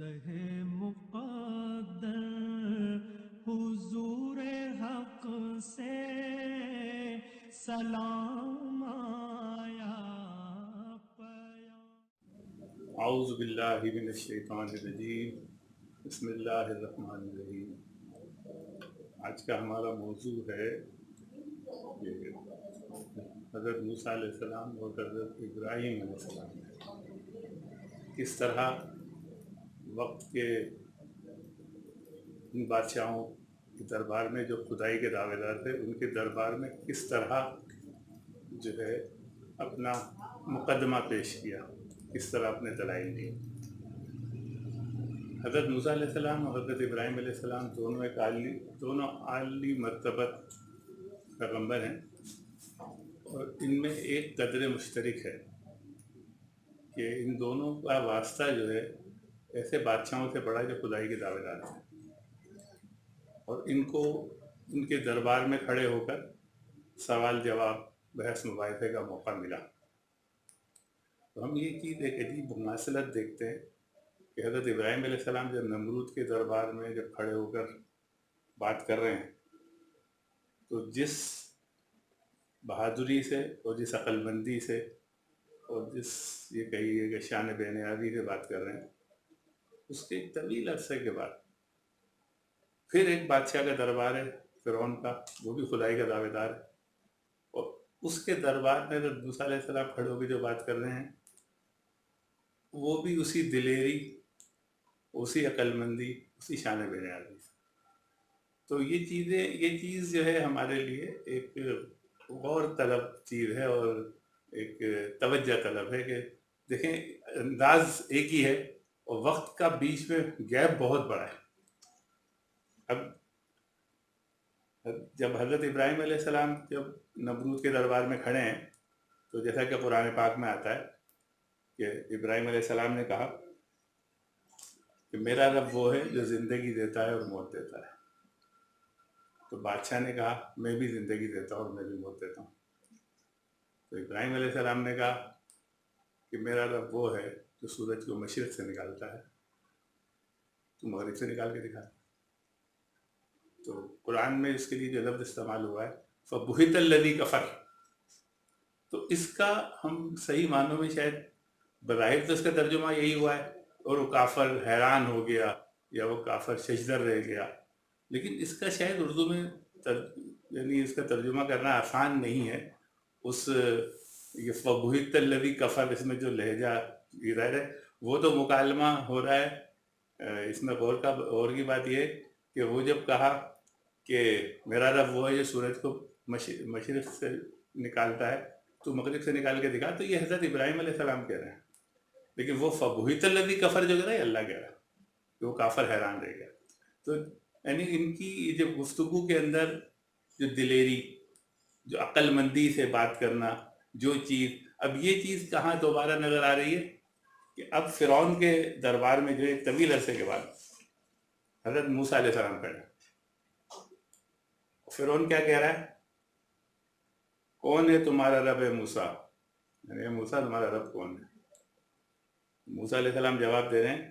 زہ مقدر حضور حق سے سلام آیا پیام۔ اعوذ باللہ من الشیطان الرجیم، بسم اللہ الرحمن الرحیم۔ آج کا ہمارا موضوع ہے کہ حضرت موسیٰ علیہ السلام اور حضرت ابراہیم علیہ السلام کس طرح وقت کے ان بادشاہوں کے دربار میں جو خدائی کے دعوے دار تھے، ان کے دربار میں کس طرح جو ہے اپنا مقدمہ پیش کیا، کس طرح اپنے دلائل دیے۔ حضرت موسیٰ علیہ السلام اور حضرت ابراہیم علیہ السلام دونوں عالی مرتبت پیغمبر ہیں، اور ان میں ایک قدر مشترک ہے کہ ان دونوں کا واسطہ جو ہے ایسے بادشاہوں سے پڑا جو خدائی کے دعوے دار تھے، اور ان کو ان کے دربار میں کھڑے ہو کر سوال جواب، بحث مباحثے کا موقع ملا۔ تو ہم یہ چیز ایک عجیب مماثلت دیکھتے ہیں کہ حضرت ابراہیم علیہ السلام جب نمرود کے دربار میں جب کھڑے ہو کر بات کر رہے ہیں، تو جس بہادری سے اور جس عقل مندی سے اور جس یہ کہیے کہ شان بے نیازی سے بات کر رہے ہیں، اس کے ایک طویل عرصے کے بعد پھر ایک بادشاہ کا دربار ہے فرعون کا، وہ بھی خدائی کا دعوے دار ہے، اور اس کے دربار میں حضرت موسیٰ علیہ السلام کھڑے ہو کے جو بات کر رہے ہیں، وہ بھی اسی دلیری، اسی عقل مندی، اسی شان بے نیازی۔ تو یہ چیز جو ہے ہمارے لیے ایک غور طلب چیز ہے، اور ایک توجہ طلب ہے کہ دیکھیں انداز ایک ہی ہے اور وقت کا بیچ میں گیپ بہت بڑا ہے۔ اب جب حضرت ابراہیم علیہ السلام جب نمرود کے دربار میں کھڑے ہیں، تو جیسا کہ قرآن پاک میں آتا ہے کہ ابراہیم علیہ السلام نے کہا کہ میرا رب وہ ہے جو زندگی دیتا ہے اور موت دیتا ہے۔ تو بادشاہ نے کہا میں بھی زندگی دیتا ہوں اور میں بھی موت دیتا ہوں۔ تو ابراہیم علیہ السلام نے کہا کہ میرا رب وہ ہے جو سورج کو مشرق سے نکالتا ہے، تو مغرب سے نکال کے دکھا۔ تو قرآن میں اس کے لیے جو لفظ استعمال ہوا ہے فَبُہِتَ الَّذِي كَفَرَ، تو اس کا ہم صحیح معنوں میں شاید بظاہر تو اس کا ترجمہ یہی ہوا ہے، اور وہ کافر حیران ہو گیا یا وہ کافر ششدر رہ گیا، لیکن اس کا شاید اردو میں یعنی اس کا ترجمہ کرنا آسان نہیں ہے۔ اس یہ فَبُہِتَ الَّذِي كَفَرَ، اس میں جو لہجہ ظاہر ہے وہ تو مکالمہ ہو رہا ہے۔ اس میں غور کی بات یہ ہے کہ وہ جب کہا کہ میرا رب وہ ہے جو سورج کو مشرق سے نکالتا ہے تو مغرب سے نکال کے دکھا، تو یہ حضرت ابراہیم علیہ السلام کہہ رہے ہیں، لیکن وہ فَبُہِتَ الَّذِي كَفَرَ جو کہہ رہا ہے اللہ کہہ رہا ہے کہ وہ کافر حیران رہ گیا۔ تو یعنی ان کی جو گفتگو کے اندر جو دلیری، جو عقل مندی سے بات کرنا، جو چیز اب یہ چیز کہاں دوبارہ نظر آ رہی ہے کہ اب فرعون کے دربار میں جو ایک طویل عرصے کے بعد حضرت موسیٰ علیہ السلام کھڑے، فرعون کیا کہہ رہا ہے؟ کون ہے تمہارا رب ہے موسیٰ؟ یعنی موسیٰ تمہارا رب کون ہے؟ موسیٰ علیہ السلام جواب دے رہے ہیں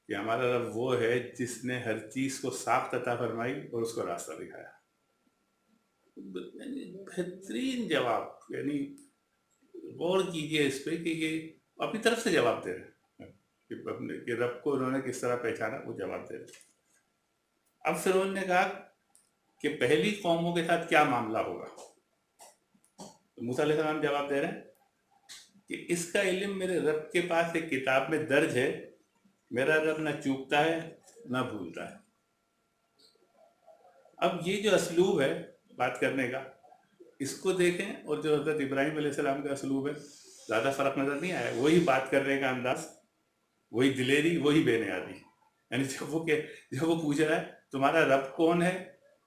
کہ ہمارا رب وہ ہے جس نے ہر چیز کو ساخت عطا فرمائی اور اس کو راستہ دکھایا۔ یعنی بہترین جواب، یعنی غور کیجئے اس پہ کہ یہ اپنی طرف سے جواب دے رہے ہیں کہ رب کو انہوں نے کس طرح پہچانا، وہ جواب دے رہے ہیں۔ اب فرعون نے کہا کہ پہلی قوموں کے ساتھ کیا معاملہ ہوگا؟ تو موسیٰ علیہ السلام جواب دے رہے ہیں کہ اس کا علم میرے رب کے پاس ایک کتاب میں درج ہے، میرا رب نہ چوکتا ہے نہ بھولتا ہے۔ اب یہ جو اسلوب ہے بات کرنے کا، اس کو دیکھیں اور جو حضرت ابراہیم علیہ السلام کا اسلوب ہے، زیادہ فرق نظر نہیں آیا۔ وہی بات کرنے کا انداز، وہی دلیری، وہی بے نیازی۔ یعنی جب وہ پوچھ رہا ہے تمہارا رب کون ہے،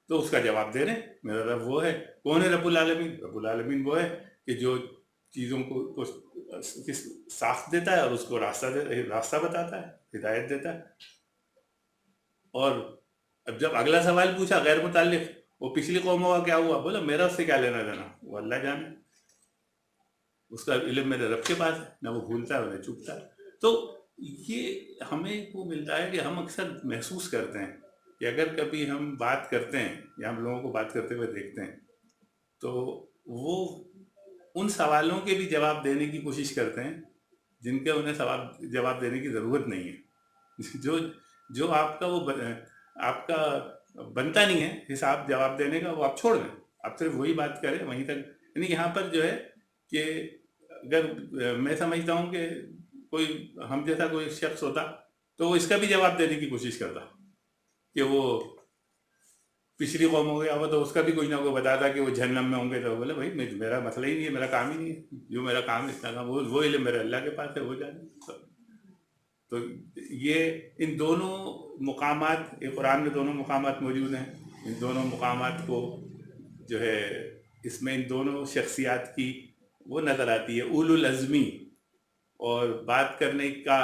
تو اس کا جواب دے رہے ہیں میرا رب وہ ہے۔ کون ہے رب العالمین؟ رب العالمین وہ ہے کہ جو چیزوں کو ساخت دیتا ہے اور اس کو راستہ بتاتا ہے، ہدایت دیتا ہے۔ اور اب جب اگلا سوال پوچھا غیر متعلق، وہ پچھلی قوموں کا کیا ہوا، بولا میرا اس سے کیا لینا دینا، وہ اللہ جانے، اس کا علم میرے رب کے پاس ہے، نہ وہ بھولتا ہے نہ چوکتا ہے۔ تو یہ ہمیں وہ ملتا ہے کہ ہم اکثر محسوس کرتے ہیں کہ اگر کبھی ہم بات کرتے ہیں یا ہم لوگوں کو بات کرتے ہوئے دیکھتے ہیں تو وہ ان سوالوں کے بھی جواب دینے کی کوشش کرتے ہیں جن کے انہیں جواب دینے کی ضرورت نہیں ہے، جو آپ کا آپ کا بنتا نہیں ہے حساب جواب دینے کا، وہ آپ چھوڑ دیں، آپ صرف وہی بات کریں وہیں تک. یعنی یہاں پر جو ہے کہ اگر میں سمجھتا ہوں کہ کوئی ہم جیسا کوئی شخص ہوتا تو وہ اس کا بھی جواب دینے کی کوشش کرتا کہ وہ پچھلی قوم ہو گیا ہوا تو اس کا بھی کوئی نہ کوئی بتاتا کہ وہ جہنم میں ہوں گے، تو بولے بھائی میرا مسئلہ ہی نہیں ہے، میرا کام ہی نہیں ہے، جو میرا کام اتنا کام وہ علم میرے اللہ کے پاس ہے، ہو جانے. تو یہ ان دونوں مقامات قرآن میں دونوں مقامات موجود ہیں. ان دونوں مقامات کو جو ہے اس میں ان دونوں شخصیات کی وہ نظر آتی ہے اولو العزمی، اور بات کرنے کا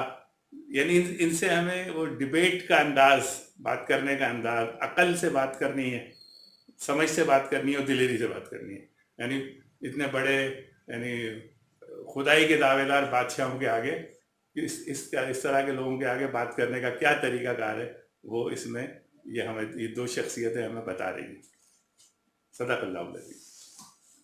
یعنی ان سے ہمیں وہ ڈیبیٹ کا انداز، بات کرنے کا انداز، عقل سے بات کرنی ہے، سمجھ سے بات کرنی ہے اور دلیری سے بات کرنی ہے. یعنی اتنے بڑے یعنی خدائی کے دعوے دار بادشاہوں کے آگے اس طرح کے لوگوں کے آگے بات کرنے کا کیا طریقہ کار ہے، وہ اس میں یہ ہمیں یہ دو شخصیتیں ہمیں بتا رہی ہیں. صدق اللہ العظیم.